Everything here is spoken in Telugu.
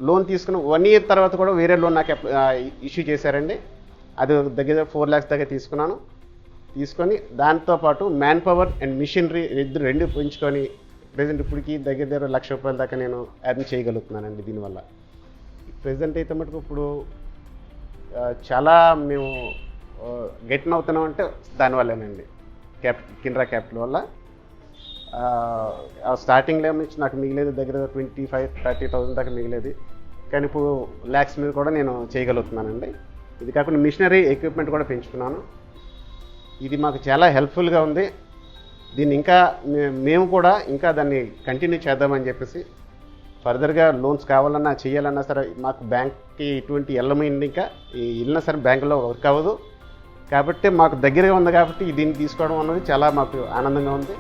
లోన్ తీసుకుని 1 ఇయర్ తర్వాత కూడా వేరే లోన్ నాకు ఇష్యూ చేశారండి. అది దగ్గర 4 lakhs దాకా తీసుకొని దాంతోపాటు మ్యాన్ పవర్ అండ్ మిషనరీ రెండు పెంచుకొని ప్రెజెంట్ ఇప్పటికి దగ్గర దగ్గర ₹1,00,000 దాకా నేను ఎర్న్ చేయగలుగుతున్నానండి దీనివల్ల. ప్రెజెంట్ అయితే మటుకు ఇప్పుడు చాలా మేము గెట్టిన్ అవుతున్నామంటే దానివల్లేనండి. కిన్రా క్యాపిటల్ వల్ల. స్టార్టింగ్లో నుంచి నాకు మిగిలేదు దగ్గర 25,000-30,000 దాకా మిగిలేదు. కానీ ఇప్పుడు ల్యాక్స్ మీద కూడా నేను చేయగలుగుతున్నానండి. ఇది కాకుండా మిషనరీ ఎక్విప్మెంట్ కూడా పెంచుకున్నాను. ఇది మాకు చాలా హెల్ప్ఫుల్గా ఉంది. దీన్ని ఇంకా మేము కూడా ఇంకా దాన్ని కంటిన్యూ చేద్దామని చెప్పేసి ఫర్దర్గా లోన్స్ కావాలన్నా చేయాలన్నా సరే మాకు బ్యాంక్కి ఇటువంటి వెళ్ళమైంది. ఇంకా వెళ్ళినా సరే బ్యాంకులో వర్క్ అవ్వదు కాబట్టి మాకు దగ్గరగా ఉంది కాబట్టి దీన్ని తీసుకోవడం అన్నది చాలా మాకు ఆనందంగా ఉంది.